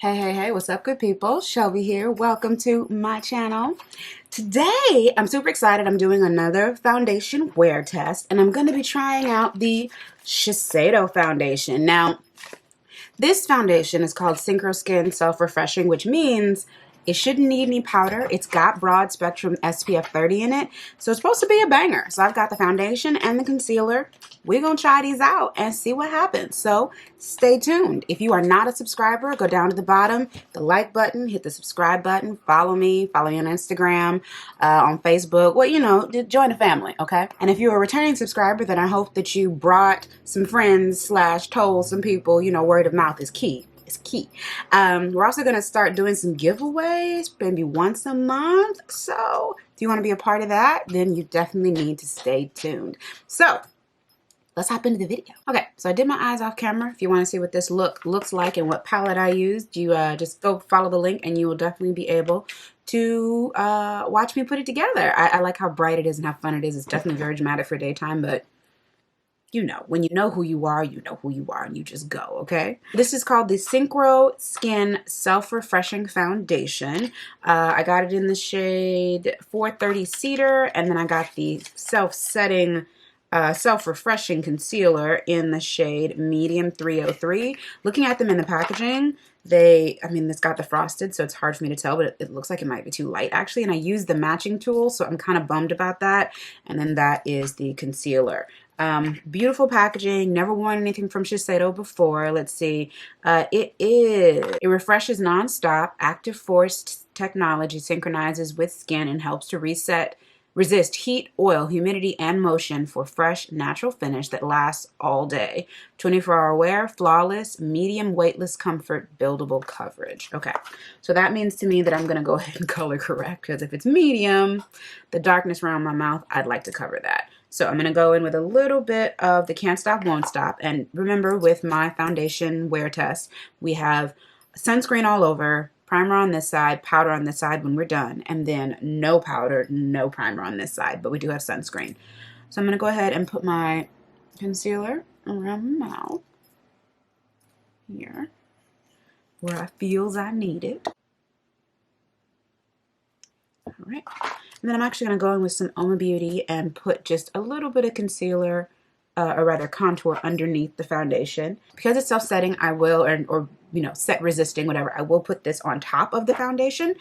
Hey, what's up, good people? Shelby here. Welcome to my channel. Today, I'm super excited. I'm doing another foundation wear test, and I'm going to be trying out the Shiseido foundation. Now, this foundation is called Synchro Skin Self-Refreshing, which means it shouldn't need any powder. It's got broad spectrum SPF 30 in it, so it's supposed to be a banger. So I've got the foundation and the concealer. We're going to try these out and see what happens. So stay tuned. If you are not a subscriber, go down to the bottom, the like button, hit the subscribe button, follow me on Instagram, on Facebook. Well, you know, join the family, okay? And if you're a returning subscriber, then I hope that you brought some friends / told some people, you know, word of mouth is key. It's key. We're also going to start doing some giveaways, maybe once a month. So if you want to be a part of that, then you definitely need to stay tuned. So let's hop into the video. Okay, so I did my eyes off camera. If you want to see what this looks like and what palette I used, you just go follow the link and you will definitely be able to watch me put it together. I like how bright it is and how fun it is. It's definitely very dramatic for daytime, but you know, when you know who you are, and you just go, okay? This is called the Synchro Skin Self-Refreshing Foundation. I got it in the shade 430 Cedar, and then I got the self-setting self-refreshing concealer in the shade medium 303. Looking at them in the packaging, it's got the frosted, so it's hard for me to tell, but it looks like it might be too light actually. And I used the matching tool, so I'm kind of bummed about that. And then that is the concealer. Beautiful packaging. Never worn anything from Shiseido before. Let's see. It refreshes nonstop. Active force technology synchronizes with skin and helps to resist heat, oil, humidity, and motion for fresh, natural finish that lasts all day. 24-hour wear, flawless, medium weightless comfort, buildable coverage. Okay, so that means to me that I'm going to go ahead and color correct, because if it's medium, the darkness around my mouth, I'd like to cover that. So I'm going to go in with a little bit of the Can't Stop, Won't Stop. And remember, with my foundation wear test, we have sunscreen all over, primer on this side, powder on this side when we're done, and then no powder, no primer on this side, but we do have sunscreen. So I'm going to go ahead and put my concealer around my mouth here where I feels I need it. All right. And then I'm actually going to go in with some Oma Beauty and put just a little bit of concealer, or rather contour, underneath the foundation. Because it's self-setting, I will, or you know, set resisting, whatever, I will put this on top of the foundation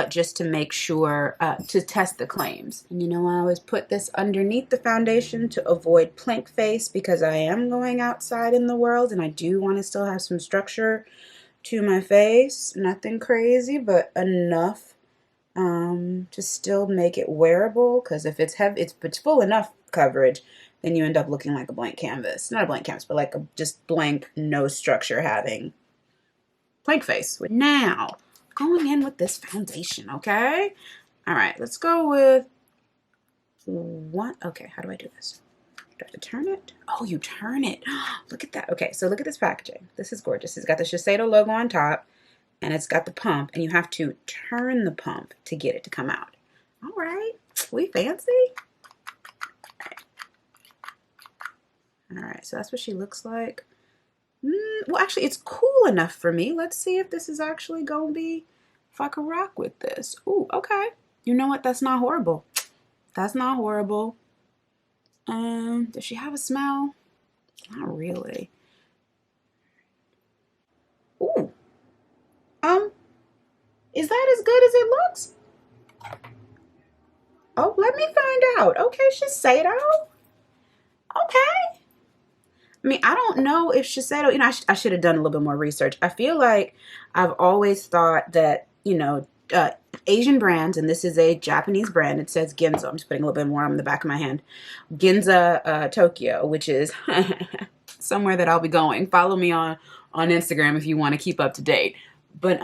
just to make sure, to test the claims. And you know, I always put this underneath the foundation to avoid plank face, because I am going outside in the world and I do want to still have some structure to my face. Nothing crazy, but enough to still make it wearable, because if it's heavy, if it's full enough coverage, then you end up looking like a blank canvas. Not a blank canvas, but like a just blank, no structure having blank face. Now, going in with this foundation, okay? All right, let's go with one. Okay, how do I do this? Do I have to turn it? Oh, you turn it. Look at that. Okay, so look at this packaging. This is gorgeous. It's got the Shiseido logo on top, and it's got the pump, and you have to turn the pump to get it to come out. All right, we fancy. All right, so that's what she looks like. Well, actually, it's cool enough for me. Let's see if this is actually gonna be, if I can rock with this. Ooh, okay. You know what? That's not horrible. That's not horrible. Does she have a smell? Not really. Ooh. Is that as good as it looks? Oh, let me find out. Okay, Shiseido. Okay. I mean, I don't know if Shiseido, you know, I should have done a little bit more research. I feel like I've always thought that, you know, Asian brands, and this is a Japanese brand, it says Ginza. I'm just putting a little bit more on the back of my hand. Ginza Tokyo, which is somewhere that I'll be going. Follow me on Instagram if you want to keep up to date. But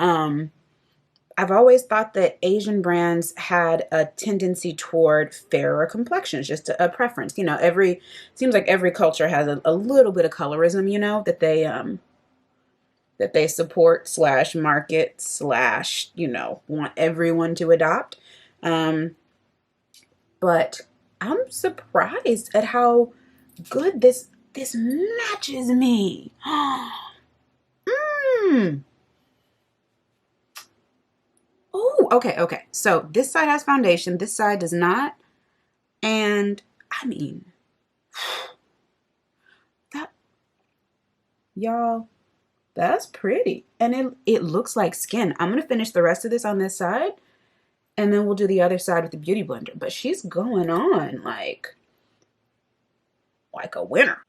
I've always thought that Asian brands had a tendency toward fairer complexions, just a preference. You know, seems like every culture has a little bit of colorism, you know, that they support / market / you know, want everyone to adopt. But I'm surprised at how good this matches me. Oh, okay, okay. So this side has foundation, this side does not. And I mean, that, y'all, that's pretty. And it looks like skin. I'm going to finish the rest of this on this side, and then we'll do the other side with the Beauty Blender. But she's going on like a winner.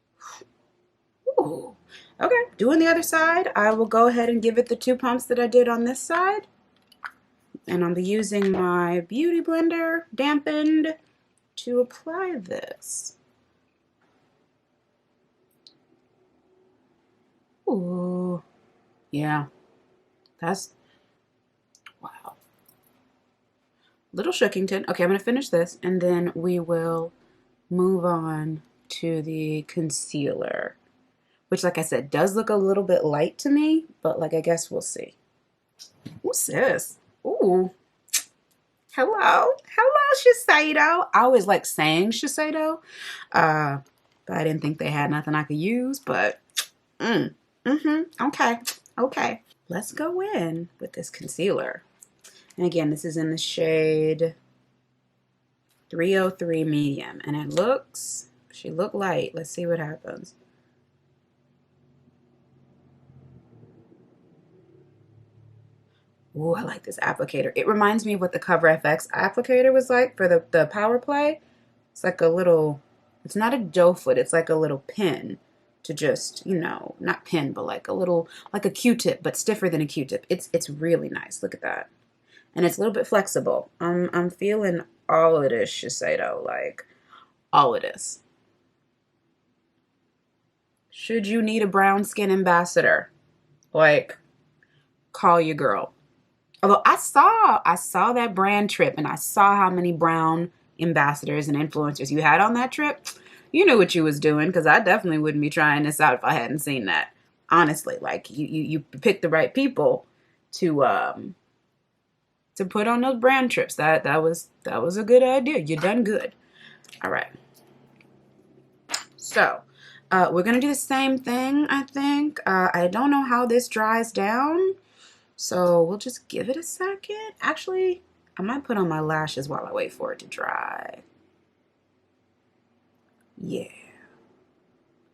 Ooh. Okay, doing the other side. I will go ahead and give it the 2 pumps that I did on this side. And I'll be using my Beauty Blender dampened to apply this. Ooh, yeah, that's, wow. Little Shookington. Okay, I'm gonna finish this and then we will move on to the concealer, which, like I said, does look a little bit light to me, but like, I guess we'll see. Ooh, sis. Ooh. Hello. Hello, Shiseido. I always like saying Shiseido, but I didn't think they had nothing I could use, but okay. Okay. Let's go in with this concealer. And again, this is in the shade 303 medium, and it looks, she looked light. Let's see what happens. Ooh, I like this applicator. It reminds me of what the Cover FX applicator was like for the Power Play. It's like a little, it's not a doe foot, it's like a little pin to just, you know, not pin, but like a little, like a Q-tip, but stiffer than a Q-tip. It's really nice. Look at that. And it's a little bit flexible. I'm feeling all of this Shiseido, like all of this. Should you need a brown skin ambassador, like, call your girl. Although I saw that brand trip and I saw how many brown ambassadors and influencers you had on that trip. You knew what you was doing, because I definitely wouldn't be trying this out if I hadn't seen that. Honestly, like you picked the right people to put on those brand trips. That was a good idea. You done good. All right. So we're gonna do the same thing, I think. I don't know how this dries down, so we'll just give it a second. Actually, I might put on my lashes while I wait for it to dry. Yeah.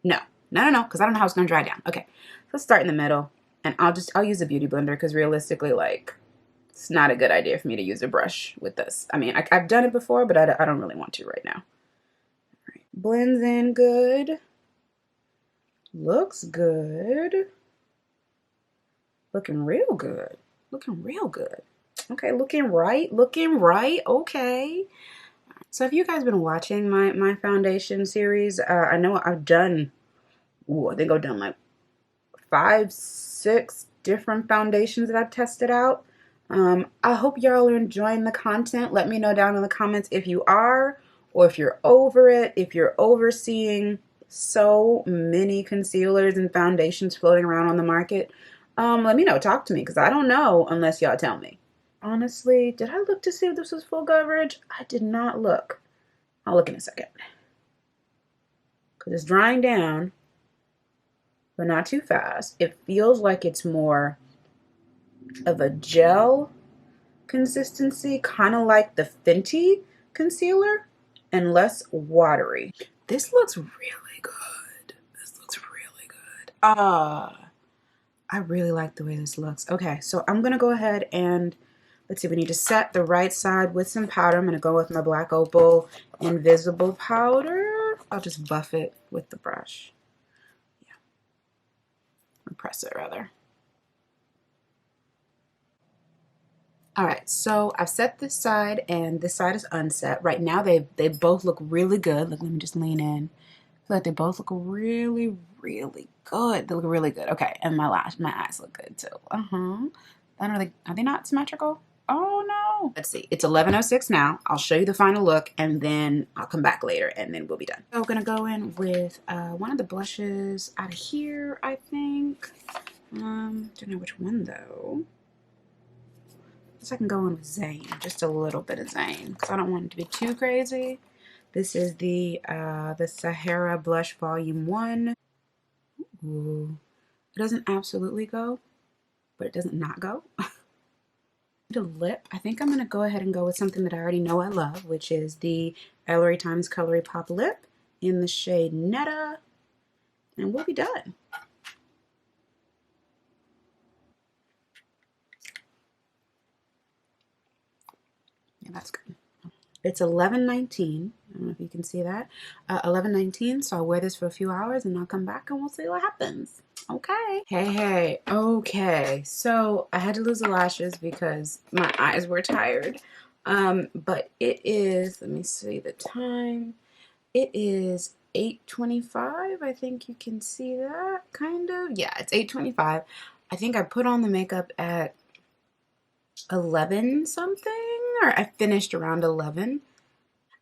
No, because I don't know how it's gonna dry down. Okay, let's start in the middle, and I'll use a Beauty Blender, because realistically, like, it's not a good idea for me to use a brush with this. I mean, I've done it before, but I don't really want to right now. All right. Blends in good. Looks good. Looking real good. Looking real good. Okay, looking right. Looking right. Okay. So if you guys been watching my foundation series, I know I've done, I think I've done like 5, 6 different foundations that I've tested out. I hope y'all are enjoying the content. Let me know down in the comments if you are, or if you're over it, if you're overseeing so many concealers and foundations floating around on the market. Let me know. Talk to me, because I don't know unless y'all tell me. Honestly, did I look to see if this was full coverage? I did not look. I'll look in a second. Because it's drying down, but not too fast. It feels like it's more of a gel consistency, kind of like the Fenty concealer, and less watery. This looks really good. This looks really good. I really like the way this looks. Okay, so I'm gonna go ahead and, let's see, we need to set the right side with some powder. I'm gonna go with my Black Opal Invisible Powder. I'll just buff it with the brush. Yeah, or press it rather. All right, so I've set this side and this side is unset. Right now they both look really good. Look, let me just lean in. I feel like they both look really, really good. They look really good. Okay, and my eyes look good too. Are they not symmetrical? Oh no. Let's see. It's 11:06 now. I'll show you the final look and then I'll come back later and then we'll be done. So I'm gonna go in with one of the blushes out of here, I think. Don't know which one though. I can go in with Zane, just a little bit of Zane, because I don't want it to be too crazy. This is the Sahara Blush Volume 1. Ooh. It doesn't absolutely go, but it doesn't not go. a lip. I think I'm going to go ahead and go with something that I already know I love, which is the Ellarie Times Colory Pop Lip in the shade Netta, and we'll be done. Yeah, that's good. It's 11:19. I don't know if you can see that. 11:19, so I'll wear this for a few hours and I'll come back and we'll see what happens. Okay. Hey. Okay. So I had to lose the lashes because my eyes were tired. But it is, let me see the time. It is 8:25. I think you can see that, kind of. Yeah, it's 8:25. I think I put on the makeup at 11 something, or I finished around 11.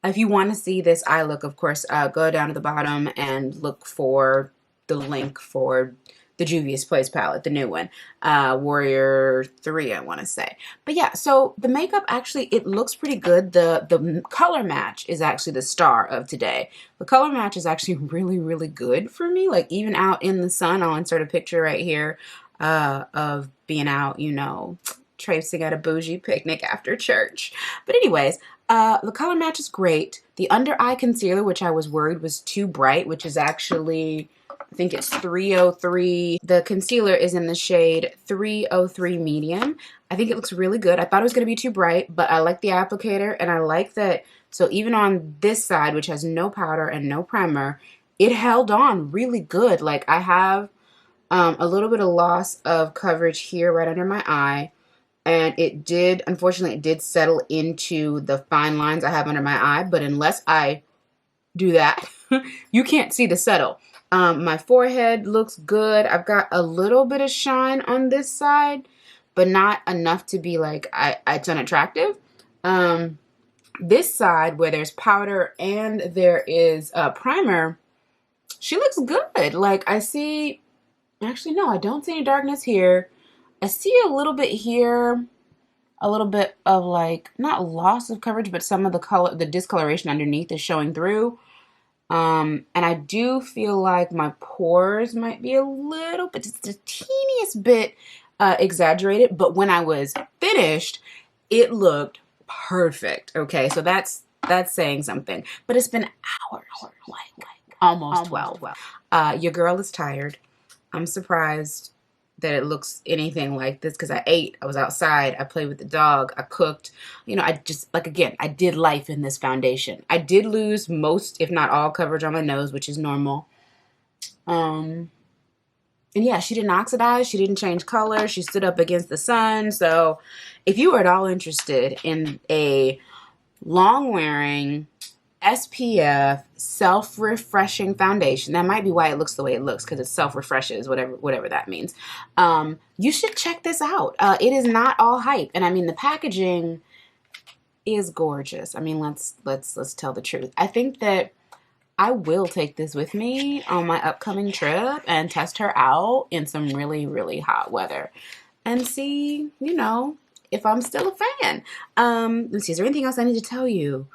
If you want to see this eye look, of course, go down to the bottom and look for the link for the Juvia's Place palette, the new one, Warrior 3, I want to say. But yeah, so the makeup actually, it looks pretty good. The color match is actually the star of today. The color match is actually really, really good for me. Like even out in the sun, I'll insert a picture right here of being out, you know, traipsing at a bougie picnic after church. But anyways, the color match is great. The under eye concealer, which I was worried was too bright, which is actually, I think it's 303. The concealer is in the shade 303 medium. I think it looks really good. I thought it was going to be too bright, but I like the applicator, and I like that. So even on this side, which has no powder and no primer, it held on really good. Like I have a little bit of loss of coverage here right under my eye. And it did, unfortunately, it did settle into the fine lines I have under my eye. But unless I do that, you can't see the settle. My forehead looks good. I've got a little bit of shine on this side, but not enough to be like, it's unattractive. This side, where there's powder and there is primer, she looks good. Like I see, actually, no, I don't see any darkness here. I see a little bit here, a little bit of like, not loss of coverage, but some of the color, the discoloration underneath is showing through. And I do feel like my pores might be a little bit, just the teeniest bit exaggerated. But when I was finished, it looked perfect. Okay, so that's saying something. But it's been hours, like almost 12. Your girl is tired. I'm surprised that it looks anything like this because I ate, I was outside, I played with the dog, I cooked, you know, I just, like, again, I did life in this foundation. I did lose most, if not all, coverage on my nose, which is normal. And yeah, she didn't oxidize, she didn't change color, she stood up against the sun. So if you are at all interested in a long-wearing SPF self-refreshing foundation, that might be why it looks the way it looks, because it self-refreshes, whatever that means. You should check this out. It is not all hype, and I mean the packaging is gorgeous. I mean, let's tell the truth. I think that I will take this with me on my upcoming trip and test her out in some really, really hot weather and see, you know, if I'm still a fan. Let's see, is there anything else I need to tell you?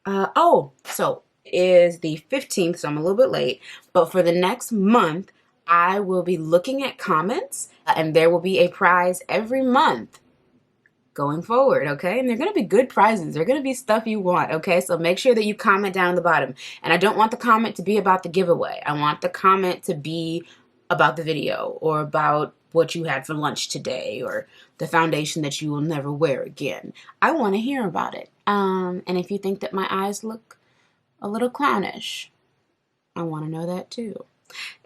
So it is the 15th, so I'm a little bit late, but for the next month, I will be looking at comments, and there will be a prize every month going forward, okay? And they're going to be good prizes. They're going to be stuff you want, okay? So make sure that you comment down the bottom. And I don't want the comment to be about the giveaway. I want the comment to be about the video or about what you had for lunch today or the foundation that you will never wear again. I want to hear about it. And if you think that my eyes look a little clownish, I want to know that too.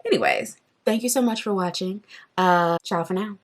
Anyways, thank you so much for watching. Ciao for now.